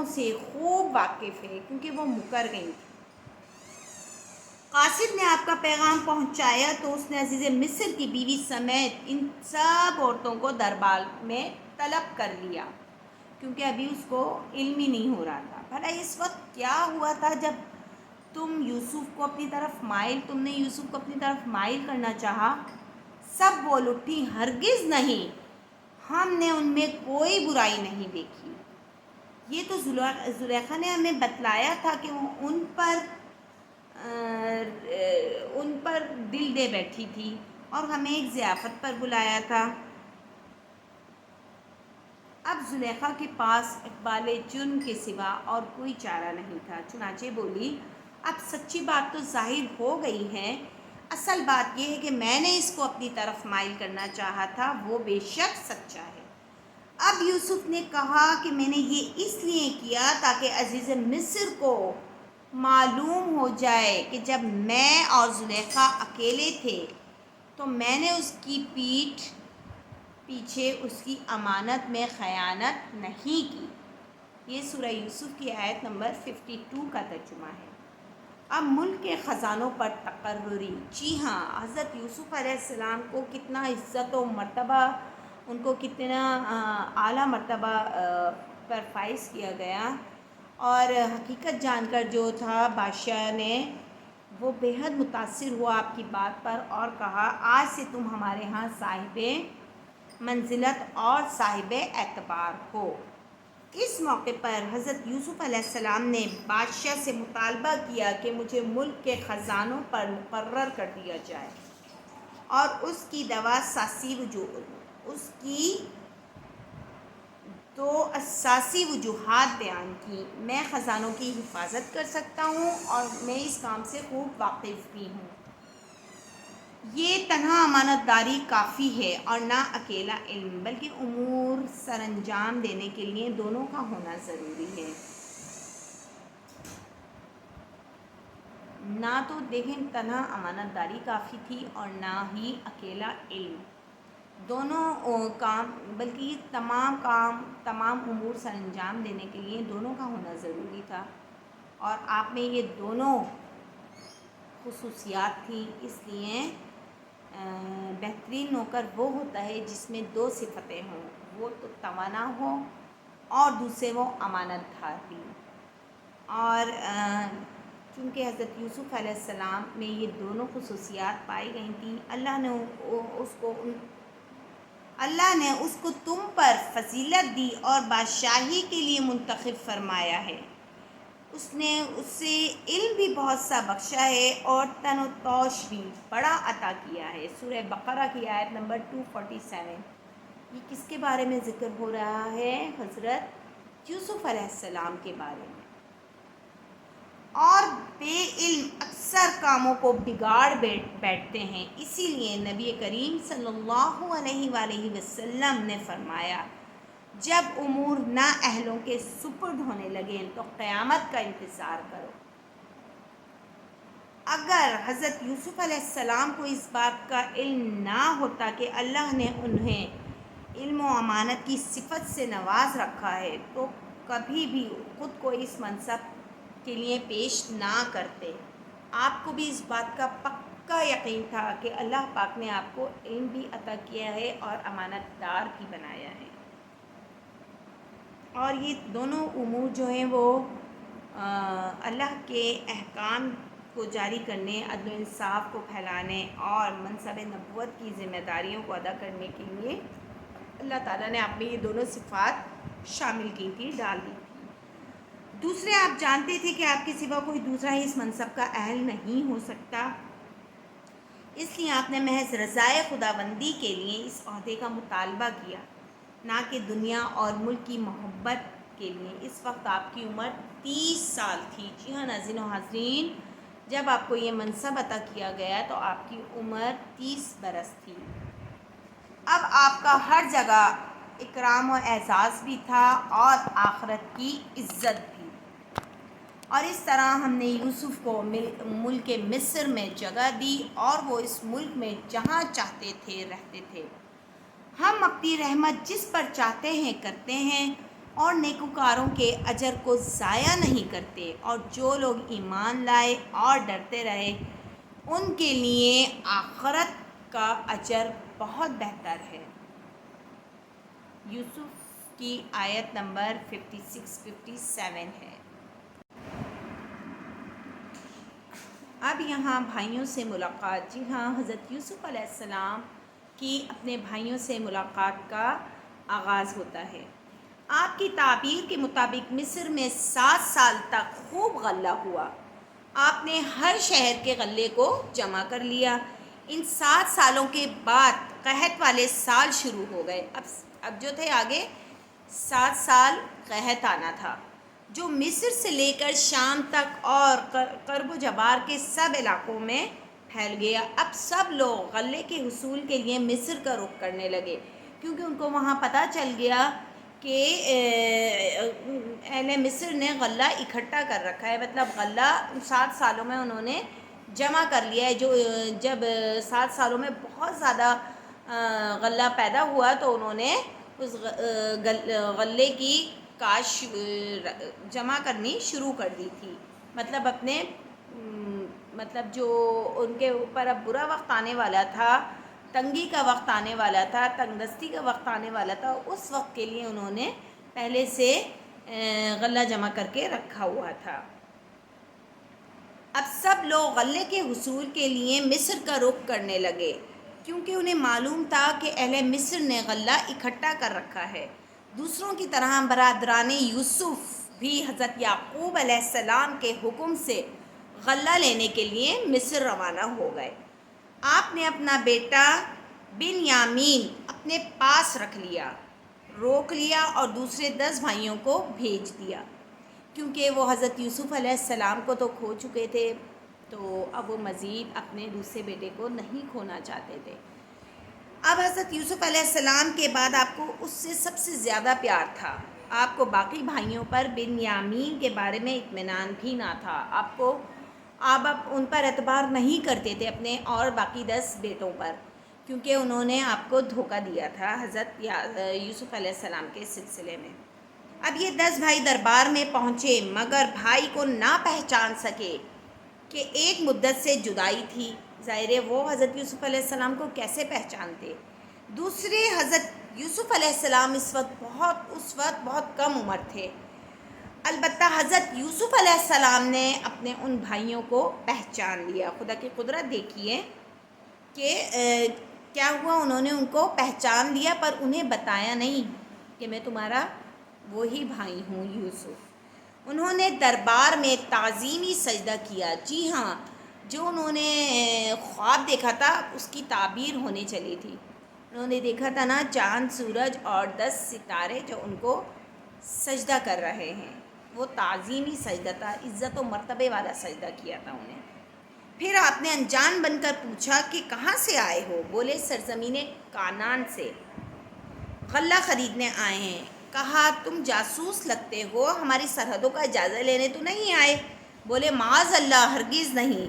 سے خوب واقف ہے کیونکہ وہ مکر گئی تھی۔ قاصد نے آپ کا پیغام پہنچایا تو اس نے عزیز مصر کی بیوی سمیت ان سب عورتوں کو دربار میں طلب کر لیا، کیونکہ ابھی اس کو علم ہی نہیں ہو رہا تھا۔ بھلا اس وقت کیا ہوا تھا جب تم نے یوسف کو اپنی طرف مائل کرنا چاہا؟ سب بول اٹھی، ہرگز نہیں، ہم نے ان میں کوئی برائی نہیں دیکھی۔ یہ تو زلیخا نے ہمیں بتلایا تھا کہ وہ ان پر دل دے بیٹھی تھی اور ہمیں ایک ضیافت پر بلایا تھا۔ اب زلیخا کے پاس اقبال جرم کے سوا اور کوئی چارہ نہیں تھا، چنانچہ بولی، اب سچی بات تو ظاہر ہو گئی ہے۔ اصل بات یہ ہے کہ میں نے اس کو اپنی طرف مائل کرنا چاہا تھا، وہ بے شک سچا ہے۔ اب یوسف نے کہا کہ میں نے یہ اس لیے کیا تاکہ عزیز مصر کو معلوم ہو جائے کہ جب میں اور زلیخا اکیلے تھے تو میں نے اس کی پیٹھ پیچھے اس کی امانت میں خیانت نہیں کی۔ یہ سورہ یوسف کی آیت نمبر 52 کا ترجمہ ہے۔ اب ملک کے خزانوں پر تقرری۔ جی ہاں، حضرت یوسف علیہ السلام کو کتنا عزت و مرتبہ، ان کو کتنا اعلیٰ مرتبہ پر فائز کیا گیا، اور حقیقت جان کر جو تھا بادشاہ نے وہ بے حد متاثر ہوا آپ کی بات پر، اور کہا، آج سے تم ہمارے ہاں صاحب منزلت اور صاحب اعتبار ہو۔ اس موقع پر حضرت یوسف علیہ السلام نے بادشاہ سے مطالبہ کیا کہ مجھے ملک کے خزانوں پر مقرر کر دیا جائے، اور اس کی دو اساسی وجوہات بیان کی۔ میں خزانوں کی حفاظت کر سکتا ہوں اور میں اس کام سے خوب واقف بھی ہوں۔ یہ تنہا امانت داری کافی ہے اور نہ اکیلا علم، بلکہ امور سر انجام دینے کے لیے دونوں کا ہونا ضروری ہے۔ نہ تو دیکھیں تنہا امانت داری کافی تھی اور نہ ہی اکیلا علم، دونوں کام، بلکہ یہ تمام امور سر انجام دینے کے لیے دونوں کا ہونا ضروری تھا، اور آپ میں یہ دونوں خصوصیات تھیں۔ اس لیے بہترین نوکر وہ ہوتا ہے جس میں دو صفتیں ہوں، وہ تو توانا ہو اور دوسرے وہ امانت دار بھی۔ اور چونکہ حضرت یوسف علیہ السلام میں یہ دونوں خصوصیات پائی گئی تھیں، اللہ نے اس کو تم پر فضیلت دی اور بادشاہی کے لیے منتخب فرمایا ہے۔ اس نے اسے علم بھی بہت سا بخشا ہے اور تن و توش بھی بڑا عطا کیا ہے۔ سورہ بقرہ کی آیت نمبر 247۔ یہ کس کے بارے میں ذکر ہو رہا ہے؟ حضرت یوسف علیہ السلام کے بارے میں۔ اور بے علم اکثر کاموں کو بگاڑ بیٹھتے ہیں، اسی لیے نبی کریم صلی اللہ علیہ وآلہ وسلم نے فرمایا، جب امور نااہلوں کے سپرد ہونے لگیں تو قیامت کا انتظار کرو۔ اگر حضرت یوسف علیہ السلام کو اس بات کا علم نہ ہوتا کہ اللہ نے انہیں علم و امانت کی صفت سے نواز رکھا ہے تو کبھی بھی خود کو اس منصب کے لیے پیش نہ کرتے۔ آپ کو بھی اس بات کا پکا یقین تھا کہ اللہ پاک نے آپ کو علم بھی عطا کیا ہے اور امانت دار بھی بنایا ہے، اور یہ دونوں امور جو ہیں وہ اللہ کے احکام کو جاری کرنے، عدل و انصاف کو پھیلانے اور منصب نبوت کی ذمہ داریوں کو ادا کرنے کے لیے اللہ تعالیٰ نے آپ میں یہ دونوں صفات شامل کی تھی، ڈال دی تھی۔ دوسرے، آپ جانتے تھے کہ آپ کے سوا کوئی دوسرا ہی اس منصب کا اہل نہیں ہو سکتا، اس لیے آپ نے محض رضائے خداوندی کے لیے اس عہدے کا مطالبہ کیا، نہ کہ دنیا اور ملک کی محبت کے لیے۔ اس وقت آپ کی عمر 30 سال تھی۔ جی ہاں ناظرین و حاضرین، جب آپ کو یہ منصب عطا کیا گیا تو آپ کی عمر 30 برس تھی۔ اب آپ کا ہر جگہ اکرام و اعزاز بھی تھا اور آخرت کی عزت بھی، اور اس طرح ہم نے یوسف کو ملک مصر میں جگہ دی اور وہ اس ملک میں جہاں چاہتے تھے رہتے تھے۔ ہم اپنی رحمت جس پر چاہتے ہیں کرتے ہیں، اور نیکوکاروں کے اجر کو ضائع نہیں کرتے، اور جو لوگ ایمان لائے اور ڈرتے رہے ان کے لیے آخرت کا اجر بہت بہتر ہے۔ یوسف کی آیت نمبر 56-57 ہے۔ اب یہاں بھائیوں سے ملاقات، جی ہاں، حضرت یوسف علیہ السلام کی اپنے بھائیوں سے ملاقات کا آغاز ہوتا ہے۔ آپ کی تعبیر کے مطابق مصر میں 7 سال تک خوب غلہ ہوا۔ آپ نے ہر شہر کے غلے کو جمع کر لیا۔ ان 7 سالوں کے بعد قحط والے سال شروع ہو گئے۔ اب جو تھے آگے 7 سال قحط آنا تھا، جو مصر سے لے کر شام تک اور قرب و جبار کے سب علاقوں میں پھیل گیا۔ اب سب لوگ غلے کے حصول کے لیے مصر کا رخ کرنے لگے، کیونکہ ان کو وہاں پتہ چل گیا کہ اہل مصر نے غلہ اکٹھا کر رکھا ہے، مطلب غلہ 7 سالوں میں انہوں نے جمع کر لیا ہے۔ جو جب 7 سالوں میں بہت زیادہ غلہ پیدا ہوا تو انہوں نے اس غلے کی کاش جمع کرنی شروع کر دی تھی، مطلب اپنے مطلب جو ان کے اوپر اب برا وقت آنے والا تھا، تنگی کا وقت آنے والا تھا، تنگ دستی کا وقت آنے والا تھا، اس وقت کے لیے انہوں نے پہلے سے غلہ جمع کر کے رکھا ہوا تھا۔ اب سب لوگ غلے کے حصول کے لیے مصر کا رخ کرنے لگے، کیونکہ انہیں معلوم تھا کہ اہل مصر نے غلہ اکٹھا کر رکھا ہے۔ دوسروں کی طرح برادران یوسف بھی حضرت یعقوب علیہ السلام کے حکم سے غلہ لینے کے لیے مصر روانہ ہو گئے۔ آپ نے اپنا بیٹا بنیامین اپنے پاس رکھ لیا، روک لیا اور دوسرے 10 بھائیوں کو بھیج دیا، کیونکہ وہ حضرت یوسف علیہ السلام کو تو کھو چکے تھے، تو اب وہ مزید اپنے دوسرے بیٹے کو نہیں کھونا چاہتے تھے۔ اب حضرت یوسف علیہ السلام کے بعد آپ کو اس سے سب سے زیادہ پیار تھا۔ آپ کو باقی بھائیوں پر بنیامین کے بارے میں اطمینان بھی نہ تھا۔ آپ ان پر اعتبار نہیں کرتے تھے، اپنے اور باقی 10 بیٹوں پر، کیونکہ انہوں نے آپ کو دھوکہ دیا تھا حضرت یوسف علیہ السلام کے سلسلے میں۔ اب یہ 10 بھائی دربار میں پہنچے، مگر بھائی کو نہ پہچان سکے کہ ایک مدت سے جدائی تھی۔ ظاہر ہے وہ حضرت یوسف علیہ السلام کو کیسے پہچانتے۔ دوسرے حضرت یوسف علیہ السلام اس وقت بہت کم عمر تھے۔ البتہ حضرت یوسف علیہ السلام نے اپنے ان بھائیوں کو پہچان لیا۔ خدا کی قدرت دیکھیے کہ کیا ہوا، انہوں نے ان کو پہچان لیا پر انہیں بتایا نہیں کہ میں تمہارا وہی بھائی ہوں یوسف۔ انہوں نے دربار میں تعظیمی سجدہ کیا۔ جی ہاں، جو انہوں نے خواب دیکھا تھا اس کی تعبیر ہونے چلی تھی۔ انہوں نے دیکھا تھا نا، چاند، سورج اور 10 ستارے جو ان کو سجدہ کر رہے ہیں، وہ تعظیمی سجدہ تھا، عزت و مرتبے والا سجدہ کیا تھا انہیں۔ پھر آپ نے انجان بن کر پوچھا کہ کہاں سے آئے ہو؟ بولے سرزمین کانان سے غلہ خریدنے آئے ہیں۔ کہا تم جاسوس لگتے ہو، ہماری سرحدوں کا جائزہ لینے تو نہیں آئے؟ بولے معاذ اللہ، ہرگز نہیں،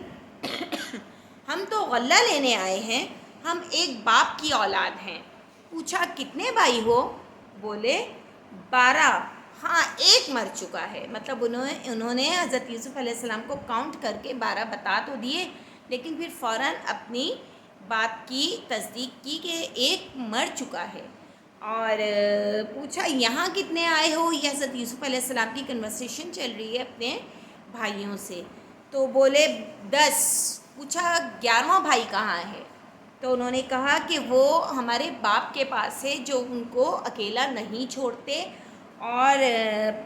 ہم تو غلہ لینے آئے ہیں، ہم ایک باپ کی اولاد ہیں۔ پوچھا کتنے بھائی ہو؟ بولے 12۔ ہاں، ایک مر چکا ہے، مطلب انہوں نے حضرت یوسف علیہ السلام کو کاؤنٹ کر کے 12 بتا تو دیے، لیکن پھر فوراً اپنی بات کی تصدیق کی کہ ایک مر چکا ہے۔ اور پوچھا یہاں کتنے آئے ہو؟ یہ حضرت یوسف علیہ السلام کی کنورسیشن چل رہی ہے اپنے بھائیوں سے، تو بولے 10۔ پوچھا 11واں بھائی کہاں ہے؟ تو انہوں نے کہا کہ وہ ہمارے باپ کے پاس ہے، جو ان کو اکیلا نہیں چھوڑتے اور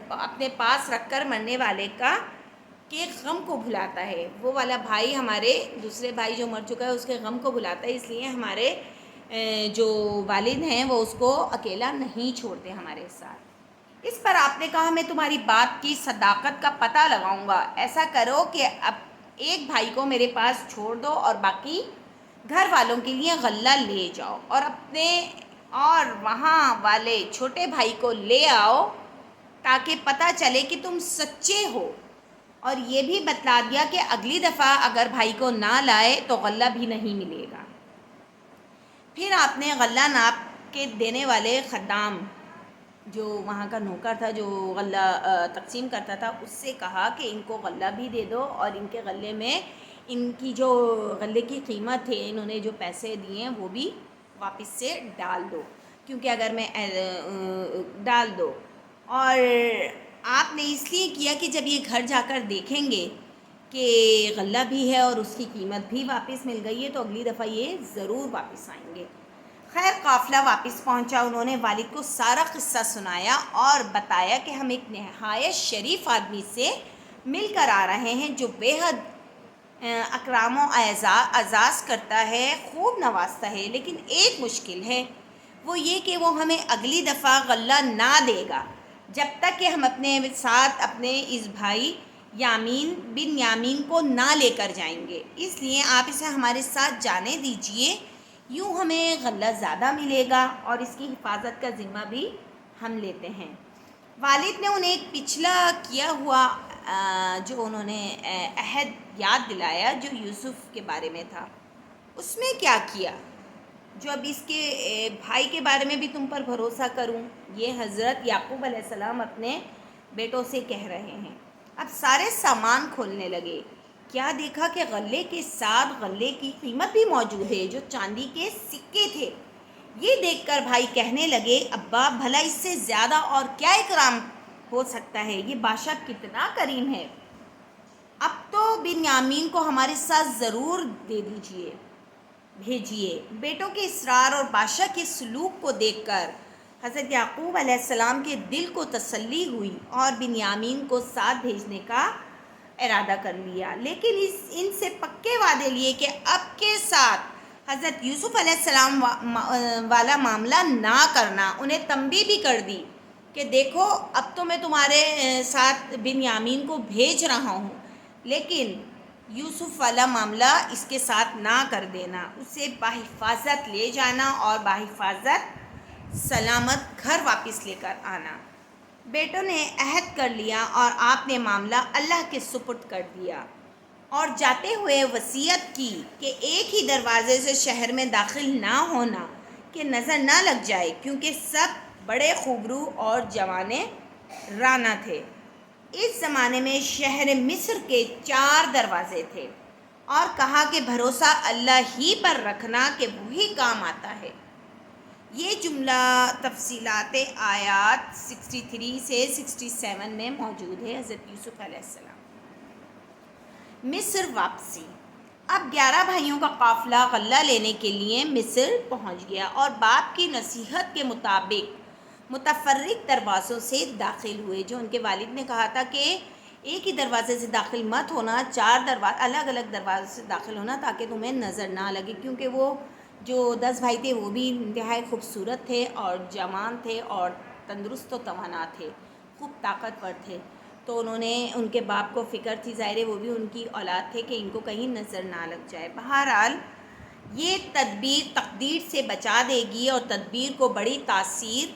اپنے پاس رکھ کر مرنے والے کے غم کو بھلاتا ہے۔ وہ والا بھائی ہمارے دوسرے بھائی جو مر چکا ہے اس کے غم کو بھلاتا ہے، اس لیے ہمارے جو والد ہیں وہ اس کو اکیلا نہیں چھوڑتے ہمارے ساتھ۔ اس پر آپ نے کہا میں تمہاری بات کی صداقت کا پتہ لگاؤں گا۔ ایسا کرو کہ اب ایک بھائی کو میرے پاس چھوڑ دو اور باقی گھر والوں کے لیے غلہ لے جاؤ، اور وہاں والے چھوٹے بھائی کو لے آؤ تاکہ پتہ چلے کہ تم سچے ہو، اور یہ بھی بتلا دیا کہ اگلی دفعہ اگر بھائی کو نہ لائے تو غلہ بھی نہیں ملے گا۔ پھر آپ نے غلہ ناپ کے دینے والے خدام جو وہاں کا نوکر تھا جو غلہ تقسیم کرتا تھا اس سے کہا کہ ان کو غلہ بھی دے دو اور ان کے غلے میں ان کی جو غلے کی قیمت ہے انہوں نے جو پیسے دیے ہیں وہ بھی واپس سے ڈال دو، کیونکہ اگر میں ڈال دو۔ اور آپ نے اس لیے کیا کہ جب یہ گھر جا کر دیکھیں گے کہ غلہ بھی ہے اور اس کی قیمت بھی واپس مل گئی ہے تو اگلی دفعہ یہ ضرور واپس آئیں گے۔ خیر قافلہ واپس پہنچا، انہوں نے والد کو سارا قصہ سنایا اور بتایا کہ ہم ایک نہایت شریف آدمی سے مل کر آ رہے ہیں جو بے حد اکرام و اعزاز کرتا ہے، خوب نوازتا ہے، لیکن ایک مشکل ہے، وہ یہ کہ وہ ہمیں اگلی دفعہ غلہ نہ دے گا جب تک کہ ہم اپنے ساتھ اپنے اس بھائی یامین بن یامین کو نہ لے کر جائیں گے، اس لیے آپ اسے ہمارے ساتھ جانے دیجئے، یوں ہمیں غلہ زیادہ ملے گا اور اس کی حفاظت کا ذمہ بھی ہم لیتے ہیں۔ والد نے انہیں ایک پچھلا کیا ہوا جو انہوں نے عہد یاد دلایا جو یوسف کے بارے میں تھا۔ اس میں کیا کیا جو اب اس کے بھائی کے بارے میں بھی تم پر بھروسہ کروں، یہ حضرت یعقوب علیہ السلام اپنے بیٹوں سے کہہ رہے ہیں۔ اب سارے سامان کھولنے لگے، کیا دیکھا کہ غلے کے ساتھ غلے کی قیمت بھی موجود ہے جو چاندی کے سکے تھے۔ یہ دیکھ کر بھائی کہنے لگے، ابا بھلا اس سے زیادہ اور کیا اکرام ہو سکتا ہے، یہ بادشاہ کتنا کریم ہے، اب تو بن یامین کو ہمارے ساتھ ضرور دے دیجئے بھیجیے۔ بیٹوں کے اصرار اور بادشاہ کے سلوک کو دیکھ کر حضرت یعقوب علیہ السلام کے دل کو تسلی ہوئی اور بن یامین کو ساتھ بھیجنے کا ارادہ کر لیا، لیکن ان سے پکے وعدے لیے کہ اب کے ساتھ حضرت یوسف علیہ السلام والا معاملہ نہ کرنا۔ انہیں تنبیہ بھی کر دی کہ دیکھو اب تو میں تمہارے ساتھ بن یامین کو بھیج رہا ہوں، لیکن یوسف والا معاملہ اس کے ساتھ نہ کر دینا، اسے بحفاظت لے جانا اور بحفاظت سلامت گھر واپس لے کر آنا۔ بیٹوں نے عہد کر لیا اور آپ نے معاملہ اللہ کے سپرد کر دیا اور جاتے ہوئے وصیت کی کہ ایک ہی دروازے سے شہر میں داخل نہ ہونا کہ نظر نہ لگ جائے، کیونکہ سب بڑے خوبرو اور جوانے رانا تھے۔ اس زمانے میں شہر مصر کے 4 دروازے تھے اور کہا کہ بھروسہ اللہ ہی پر رکھنا کہ وہی کام آتا ہے۔ یہ جملہ تفصیلات آیات 63 سے 67 میں موجود ہے۔ حضرت یوسف علیہ السلام مصر واپسی۔ اب 11 بھائیوں کا قافلہ غلہ لینے کے لیے مصر پہنچ گیا اور باپ کی نصیحت کے مطابق متفرق دروازوں سے داخل ہوئے، جو ان کے والد نے کہا تھا کہ ایک ہی دروازے سے داخل مت ہونا، 4 الگ الگ دروازے سے داخل ہونا تاکہ تمہیں نظر نہ لگے، کیونکہ وہ جو 10 بھائی تھے وہ بھی انتہائی خوبصورت تھے اور جوان تھے اور تندرست و توانا تھے، خوب طاقتور تھے، تو انہوں نے ان کے باپ کو فکر تھی، ظاہر ہے وہ بھی ان کی اولاد تھے، کہ ان کو کہیں نظر نہ لگ جائے۔ بہرحال یہ تدبیر تقدیر سے بچا دے گی اور تدبیر کو بڑی تاثیر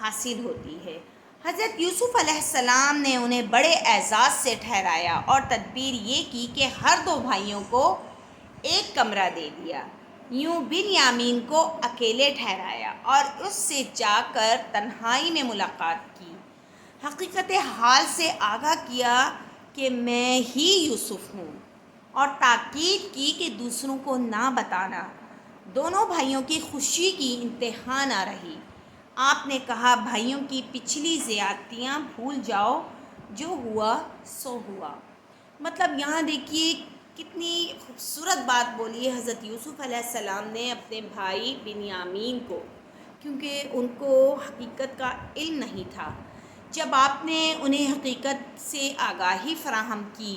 حاصل ہوتی ہے۔ حضرت یوسف علیہ السلام نے انہیں بڑے اعزاز سے ٹھہرایا اور تدبیر یہ کی کہ ہر 2 بھائیوں کو ایک کمرہ دے دیا، یوں بن یامین کو اکیلے ٹھہرایا اور اس سے جا کر تنہائی میں ملاقات کی، حقیقت حال سے آگاہ کیا کہ میں ہی یوسف ہوں، اور تاکید کی کہ دوسروں کو نہ بتانا۔ دونوں بھائیوں کی خوشی کی انتہا نہ رہی۔ آپ نے کہا، بھائیوں کی پچھلی زیادتیاں بھول جاؤ، جو ہوا سو ہوا۔ مطلب یہاں دیکھیے کتنی خوبصورت بات بولی ہے حضرت یوسف علیہ السلام نے اپنے بھائی بن یامین کو، کیونکہ ان کو حقیقت کا علم نہیں تھا۔ جب آپ نے انہیں حقیقت سے آگاہی فراہم کی،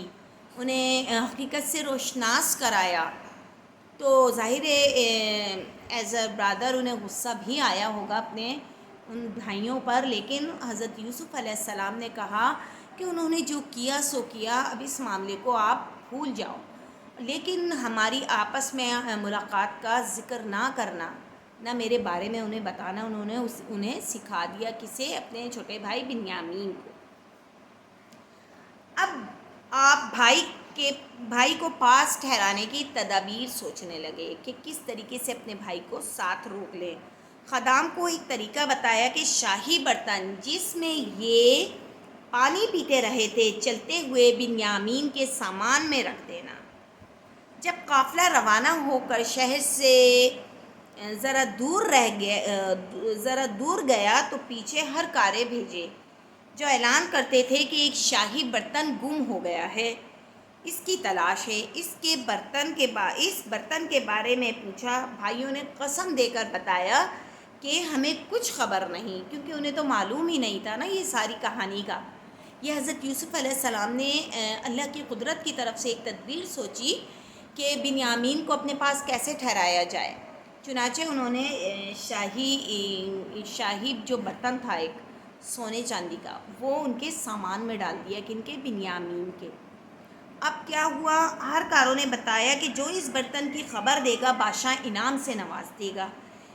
انہیں حقیقت سے روشناس کرایا، تو ظاہر ہے ایز اے برادر انہیں غصہ بھی آیا ہوگا اپنے ان بھائیوں پر، لیکن حضرت یوسف علیہ السلام نے کہا کہ انہوں نے جو کیا سو کیا، اب اس معاملے کو آپ بھول جاؤ، لیکن ہماری آپس میں ملاقات کا ذکر نہ کرنا، نہ میرے بارے میں انہیں بتانا۔ انہوں نے انہیں سکھا دیا، کسے؟ اپنے چھوٹے بھائی بن یامین کو۔ اب آپ بھائی کو پاس ٹھہرانے کی تدابیر سوچنے لگے کہ کس طریقے سے اپنے بھائی کو ساتھ روک لیں۔ خدام کو ایک طریقہ بتایا کہ شاہی برتن جس میں یہ پانی پیتے رہے تھے چلتے ہوئے بنیامین کے سامان میں رکھ دینا۔ جب قافلہ روانہ ہو کر شہر سے ذرا دور گیا تو پیچھے ہر کارے بھیجے جو اعلان کرتے تھے کہ ایک شاہی برتن گم ہو گیا ہے، اس کی تلاش ہے۔ اس برتن کے بارے میں پوچھا، بھائیوں نے قسم دے کر بتایا کہ ہمیں کچھ خبر نہیں، کیونکہ انہیں تو معلوم ہی نہیں تھا نا یہ ساری کہانی کا۔ یہ حضرت یوسف علیہ السلام نے اللہ کی قدرت کی طرف سے ایک تدبیر سوچی کہ بنیامین کو اپنے پاس کیسے ٹھہرایا جائے۔ چنانچہ انہوں نے شاہی جو برتن تھا ایک سونے چاندی کا، وہ ان کے سامان میں ڈال دیا، کن کے؟ بنیامین کے۔ اب کیا ہوا؟ ہر کاروں نے بتایا کہ جو اس برتن کی خبر دے گا بادشاہ انعام سے نواز دے گا۔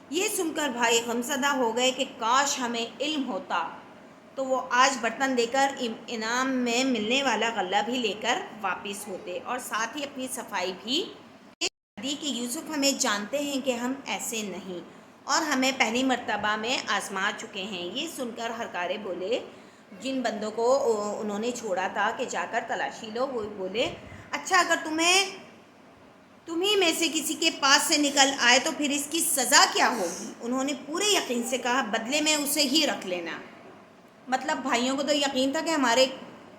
یہ سن کر بھائی غمزدہ ہو گئے کہ کاش ہمیں علم ہوتا تو وہ آج برتن دے کر انعام میں ملنے والا غلہ بھی لے کر واپس ہوتے، اور ساتھ ہی اپنی صفائی بھی دی کہ یوسف ہمیں جانتے ہیں کہ ہم ایسے نہیں، اور ہمیں پہلی مرتبہ میں آزما چکے ہیں۔ یہ سن کر ہر کارے بولے، جن بندوں کو انہوں نے چھوڑا تھا کہ جا کر تلاشی لو، وہ بولے اچھا اگر تمہیں میں سے کسی کے پاس سے نکل آئے تو پھر اس کی سزا کیا ہوگی؟ انہوں نے پورے یقین سے کہا بدلے میں اسے ہی رکھ لینا۔ مطلب بھائیوں کو تو یقین تھا کہ ہمارے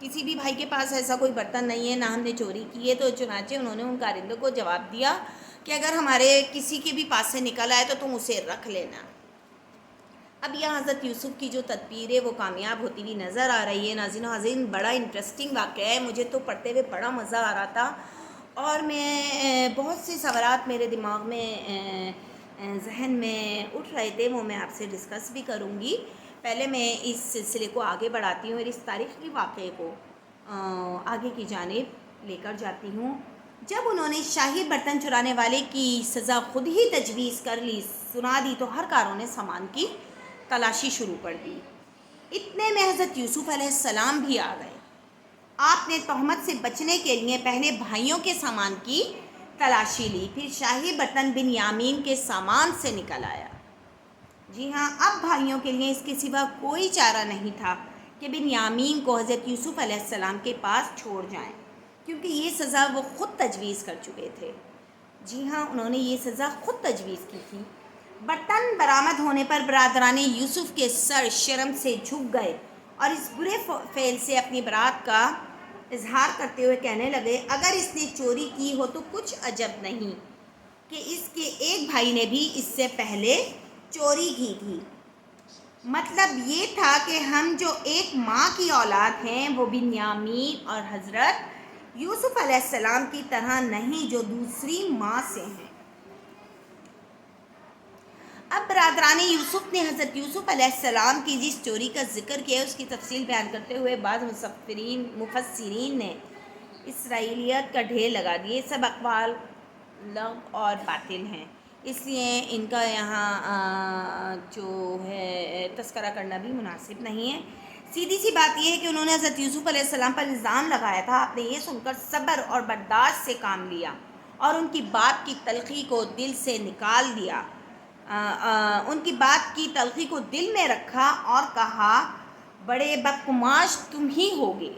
کسی بھی بھائی کے پاس ایسا کوئی برتن نہیں ہے، نہ ہم نے چوری کی ہے، تو چنانچہ انہوں نے ان کارندوں کو جواب دیا کہ اگر ہمارے کسی کے بھی پاس سے نکل آئے تو تم اسے رکھ لینا۔ اب یہاں حضرت یوسف کی جو تدبیر ہے وہ کامیاب ہوتی ہوئی نظر آ رہی ہے۔ ناظرین و حاضرین، بڑا انٹرسٹنگ واقعہ ہے، مجھے تو پڑھتے ہوئے بڑا مزہ آ رہا تھا، اور میں بہت سے سوالات میرے دماغ میں ذہن میں اٹھ رہے تھے، وہ میں آپ سے ڈسکس بھی کروں گی۔ پہلے میں اس سلسلے کو آگے بڑھاتی ہوں اور اس تاریخی واقعے کو آگے کی جانب لے کر جاتی ہوں۔ جب انہوں نے شاہی برتن چرانے والے کی سزا خود ہی تجویز کر لی، سنا دی، تو ہر کاروں نے سامان کی تلاشی شروع کر دی۔ اتنے میں حضرت یوسف علیہ السلام بھی آ گئے۔ آپ نے تہمت سے بچنے کے لیے پہلے بھائیوں کے سامان کی تلاشی لی، پھر شاہی برتن بنیامین کے سامان سے نکل آیا۔ جی ہاں، اب بھائیوں کے لیے اس کے سوا کوئی چارہ نہیں تھا کہ بنیامین کو حضرت یوسف علیہ السلام کے پاس چھوڑ جائیں، کیونکہ یہ سزا وہ خود تجویز کر چکے تھے۔ جی ہاں، انہوں نے یہ سزا خود تجویز کی تھی۔ برتن برآمد ہونے پر برادران یوسف کے سر شرم سے جھک گئے اور اس برے فعل سے اپنی برات کا اظہار کرتے ہوئے کہنے لگے، اگر اس نے چوری کی ہو تو کچھ عجب نہیں کہ اس کے ایک بھائی نے بھی اس سے پہلے چوری کی تھی۔ مطلب یہ تھا کہ ہم جو ایک ماں کی اولاد ہیں وہ بنیامین اور حضرت یوسف علیہ السلام کی طرح نہیں جو دوسری ماں سے ہیں۔ اب برادران یوسف نے حضرت یوسف علیہ السلام کی جس چوری کا ذکر کیا اس کی تفصیل بیان کرتے ہوئے بعض مفسرین نے اسرائیلیت کا ڈھیر لگا دیے۔ سب اقوال لغو اور باطل ہیں، اس لیے ان کا یہاں جو ہے تذکرہ کرنا بھی مناسب نہیں ہے۔ سیدھی سی بات یہ ہے کہ انہوں نے حضرت یوسف علیہ السلام پر الزام لگایا تھا، آپ نے یہ سن کر صبر اور برداشت سے کام لیا اور ان کی بات کی تلخی کو دل سے نکال دیا، ان کی بات کی تلخی کو دل میں رکھا اور کہا بڑے بدقماش تم ہی ہوگے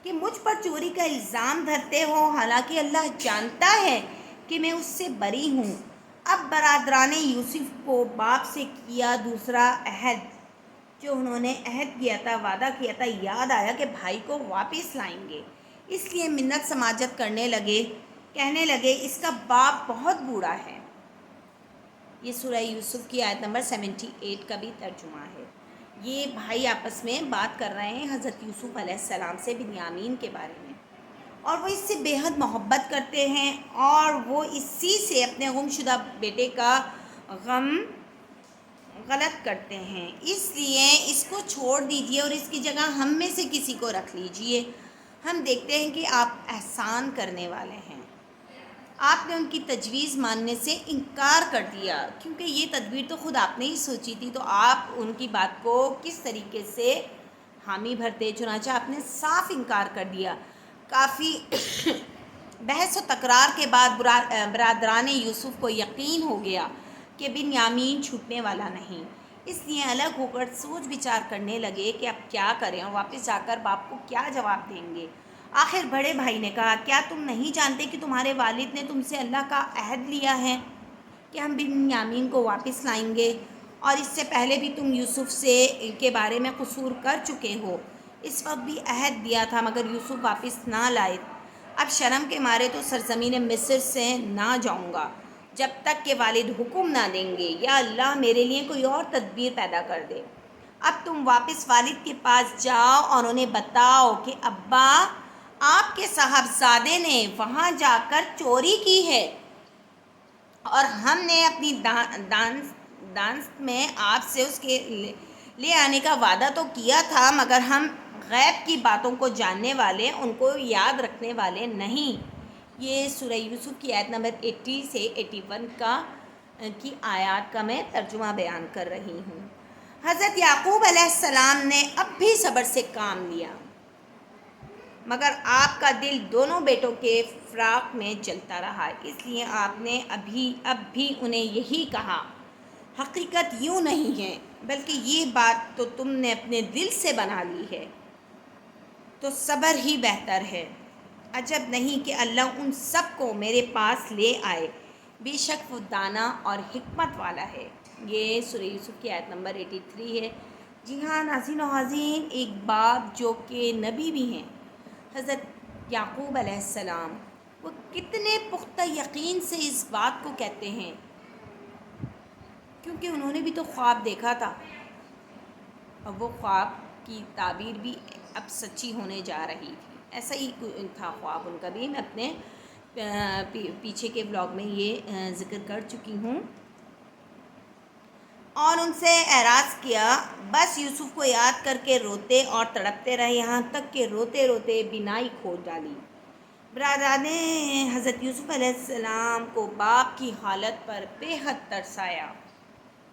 کہ مجھ پر چوری کا الزام دھرتے ہو، حالانکہ اللہ جانتا ہے کہ میں اس سے بری ہوں۔ اب برادران یوسف کو باپ سے کیا دوسرا عہد جو انہوں نے عہد کیا تھا، وعدہ کیا تھا، یاد آیا کہ بھائی کو واپس لائیں گے، اس لیے منت سماجت کرنے لگے، کہنے لگے اس کا باپ بہت بوڑھا ہے۔ یہ سورہ یوسف کی آیت نمبر 78 کا بھی ترجمہ ہے۔ یہ بھائی آپس میں بات کر رہے ہیں حضرت یوسف علیہ السلام سے بنیامین کے بارے میں، اور وہ اس سے بے حد محبت کرتے ہیں اور وہ اسی سے اپنے گم شدہ بیٹے کا غم غلط کرتے ہیں، اس لیے اس کو چھوڑ دیجئے اور اس کی جگہ ہم میں سے کسی کو رکھ لیجئے۔ ہم دیکھتے ہیں کہ آپ احسان کرنے والے ہیں۔ آپ نے ان کی تجویز ماننے سے انکار کر دیا، کیونکہ یہ تدبیر تو خود آپ نے ہی سوچی تھی، تو آپ ان کی بات کو کس طریقے سے حامی بھرتے؟ چنانچہ آپ نے صاف انکار کر دیا۔ کافی بحث و تکرار کے بعد برادران یوسف کو یقین ہو گیا کہ بنیامین چھوٹنے والا نہیں۔ اس لیے الگ ہو کر سوچ بچار کرنے لگے کہ اب کیا کریں اور واپس جا کر باپ کو کیا جواب دیں گے۔ آخر بڑے بھائی نے کہا، کیا تم نہیں جانتے کہ تمہارے والد نے تم سے اللہ کا عہد لیا ہے کہ ہم بنیامین کو واپس لائیں گے، اور اس سے پہلے بھی تم یوسف کے بارے میں قصور کر چکے ہو۔ اس وقت بھی عہد دیا تھا مگر یوسف واپس نہ لائے۔ اب شرم کے مارے تو سرزمین مصر سے نہ جاؤں گا جب تک کہ والد حکم نہ دیں گے یا اللہ میرے لیے کوئی اور تدبیر پیدا کر دے۔ اب تم واپس والد کے پاس جاؤ اور انہیں بتاؤ کہ ابا، آپ کے صاحبزادے نے وہاں جا کر چوری کی ہے، اور ہم نے اپنی دانست میں آپ سے اس کے لے آنے کا وعدہ تو کیا تھا، مگر ہم غیب کی باتوں کو جاننے والے، ان کو یاد رکھنے والے نہیں۔ یہ سورہ یوسف کی آیت نمبر 80 سے 81 کی آیات کا میں ترجمہ بیان کر رہی ہوں۔ حضرت یعقوب علیہ السلام نے اب بھی صبر سے کام لیا، مگر آپ کا دل دونوں بیٹوں کے فراق میں جلتا رہا۔ اس لیے آپ نے اب بھی انہیں یہی کہا، حقیقت یوں نہیں ہے، بلکہ یہ بات تو تم نے اپنے دل سے بنا لی ہے، تو صبر ہی بہتر ہے۔ عجب نہیں کہ اللہ ان سب کو میرے پاس لے آئے، بے شک وہ دانا اور حکمت والا ہے۔ یہ سورہ یوسف کی آیت نمبر 83 ہے۔ جی ہاں ناظرین و حاضرین، ایک باپ جو کہ نبی بھی ہیں، حضرت یعقوب علیہ السلام، وہ کتنے پختہ یقین سے اس بات کو کہتے ہیں، کیونکہ انہوں نے بھی تو خواب دیکھا تھا، اور وہ خواب کی تعبیر بھی اب سچی ہونے جا رہی تھی۔ ایسا ہی تھا خواب ان کا بھی، میں اپنے پیچھے کے بلاگ میں یہ ذکر کر چکی ہوں۔ اور ان سے اعراض کیا، بس یوسف کو یاد کر کے روتے اور تڑپتے رہے، یہاں تک کہ روتے روتے بینائی کھو ڈالی۔ برادران نے حضرت یوسف علیہ السلام کو باپ کی حالت پر بے حد ترس آیا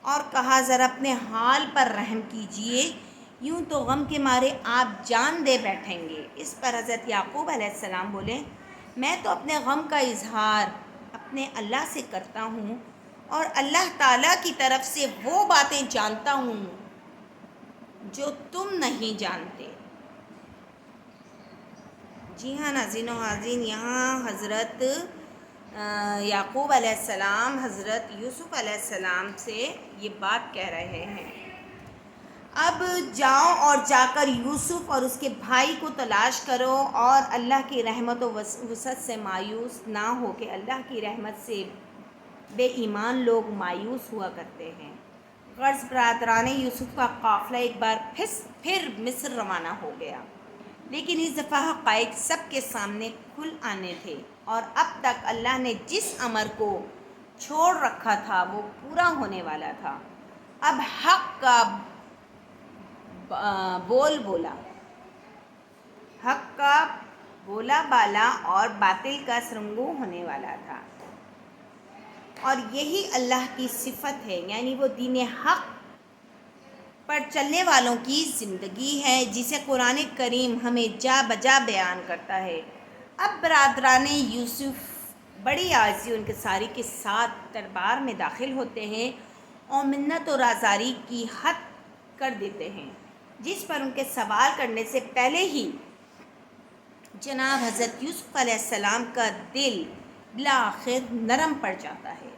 اور کہا، ذرا اپنے حال پر رحم کیجئے، یوں تو غم کے مارے آپ جان دے بیٹھیں گے۔ اس پر حضرت یعقوب علیہ السلام بولے، میں تو اپنے غم کا اظہار اپنے اللہ سے کرتا ہوں، اور اللہ تعالیٰ کی طرف سے وہ باتیں جانتا ہوں جو تم نہیں جانتے۔ جی ہاں ناظرین و حاضرین، یہاں حضرت یعقوب علیہ السلام حضرت یوسف علیہ السلام سے یہ بات کہہ رہے ہیں، اب جاؤ اور جا کر یوسف اور اس کے بھائی کو تلاش کرو، اور اللہ کی رحمت و وسعت سے مایوس نہ ہو، کہ اللہ کی رحمت سے بے ایمان لوگ مایوس ہوا کرتے ہیں۔ غرض برادران یوسف کا قافلہ ایک بار پھر مصر روانہ ہو گیا، لیکن اس دفعہ حقائق سب کے سامنے کھل آنے تھے، اور اب تک اللہ نے جس امر کو چھوڑ رکھا تھا وہ پورا ہونے والا تھا۔ اب حق کا بولا بالا اور باطل کا سرنگوں ہونے والا تھا، اور یہی اللہ کی صفت ہے، یعنی وہ دین حق پر چلنے والوں کی زندگی ہے، جسے قرآن کریم ہمیں جا بجا بیان کرتا ہے۔ اب برادران یوسف بڑی عاجزی و انکساری کے ساتھ دربار میں داخل ہوتے ہیں اور منت و آزاری کی حد کر دیتے ہیں، جس پر ان کے سوال کرنے سے پہلے ہی جناب حضرت یوسف علیہ السلام کا دل بالآخر نرم پڑ جاتا ہے۔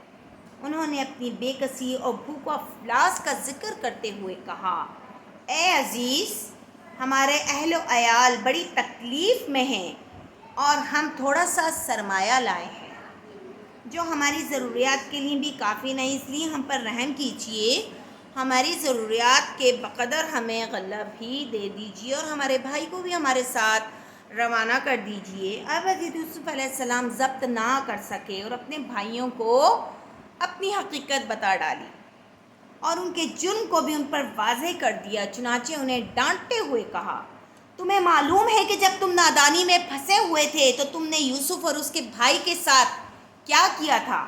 انہوں نے اپنی بے کسی اور بھوک و افلاس کا ذکر کرتے ہوئے کہا، اے عزیز، ہمارے اہل و عیال بڑی تکلیف میں ہیں، اور ہم تھوڑا سا سرمایہ لائے ہیں جو ہماری ضروریات کے لیے بھی کافی نہیں، اس لیے ہم پر رحم کیجیے، ہماری ضروریات کے بقدر ہمیں غلہ بھی دے دیجیے، اور ہمارے بھائی کو بھی ہمارے ساتھ روانہ کر دیجیے۔ اب حضرت یوسف علیہ السلام ضبط نہ کر سکے اور اپنے بھائیوں کو اپنی حقیقت بتا ڈالی، اور ان کے جرم کو بھی ان پر واضح کر دیا، چنانچہ انہیں ڈانٹتے ہوئے کہا، تمہیں معلوم ہے کہ جب تم نادانی میں پھنسے ہوئے تھے تو تم نے یوسف اور اس کے بھائی کے ساتھ کیا کیا تھا؟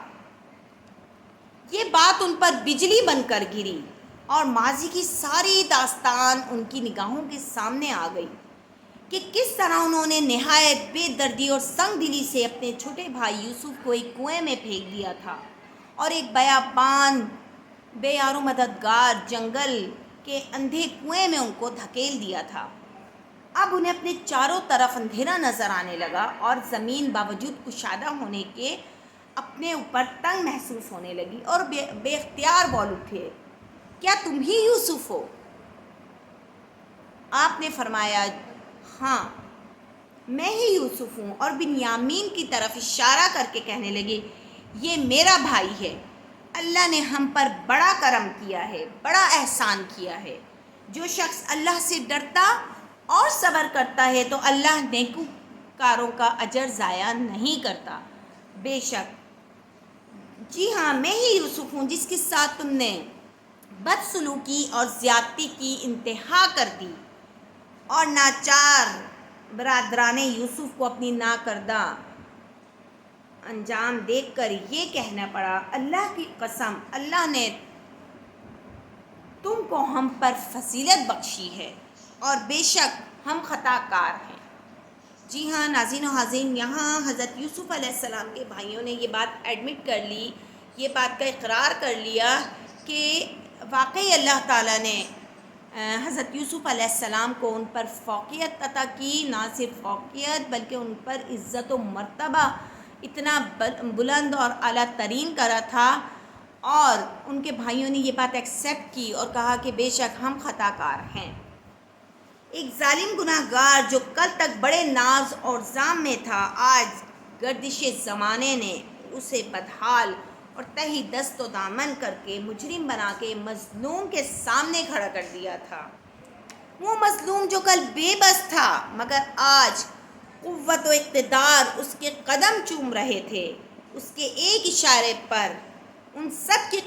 یہ بات ان پر بجلی بن کر گری، اور ماضی کی ساری داستان ان کی نگاہوں کے سامنے آ گئی، کہ کس طرح انہوں نے نہایت بے دردی اور سنگ دلی سے اپنے چھوٹے بھائی یوسف کو ایک کنویں میں پھینک دیا تھا، اور ایک بیابان بے یار و مددگار جنگل کے اندھے کنویں میں ان کو دھکیل دیا تھا۔ اب انہیں اپنے چاروں طرف اندھیرا نظر آنے لگا اور زمین باوجود کشادہ ہونے کے اپنے اوپر تنگ محسوس ہونے لگی، اور بے اختیار بول اٹھے، کیا تم ہی یوسف ہو؟ آپ نے فرمایا، ہاں میں ہی یوسف ہوں، اور بنیامین کی طرف اشارہ کر کے کہنے لگے، یہ میرا بھائی ہے، اللہ نے ہم پر بڑا کرم کیا ہے، بڑا احسان کیا ہے۔ جو شخص اللہ سے ڈرتا اور صبر کرتا ہے تو اللہ نیکوکاروں کا اجر ضائع نہیں کرتا۔ بے شک جی ہاں میں ہی یوسف ہوں جس کے ساتھ تم نے بدسلوکی اور زیادتی کی انتہا کر دی، اور ناچار برادران یوسف کو اپنی ناکردہ انجام دیکھ کر یہ کہنا پڑا، اللہ کی قسم اللہ نے تم کو ہم پر فضیلت بخشی ہے، اور بے شک ہم خطا کار ہیں۔ جی ہاں ناظرین و حاضرین، یہاں حضرت یوسف علیہ السلام کے بھائیوں نے یہ بات ایڈمٹ کر لی، یہ بات کا اقرار کر لیا کہ واقعی اللہ تعالیٰ نے حضرت یوسف علیہ السلام کو ان پر فوقیت عطا کی، نہ صرف فوقیت بلکہ ان پر عزت و مرتبہ اتنا بلند اور اعلیٰ ترین کرا تھا، اور ان کے بھائیوں نے یہ بات ایکسیپٹ کی اور کہا کہ بے شک ہم خطا کار ہیں۔ ایک ظالم گناہ گار جو کل تک بڑے ناز اور زام میں تھا، آج گردش زمانے نے اسے بدحال اور تہی دست و دامن کر کے مجرم بنا کے مظلوم کے سامنے کھڑا کر دیا تھا۔ وہ مظلوم جو کل بے بس تھا مگر آج قوت و اقتدار اس کے قدم چوم رہے تھے، اس کے ایک اشارے پر ان سب کی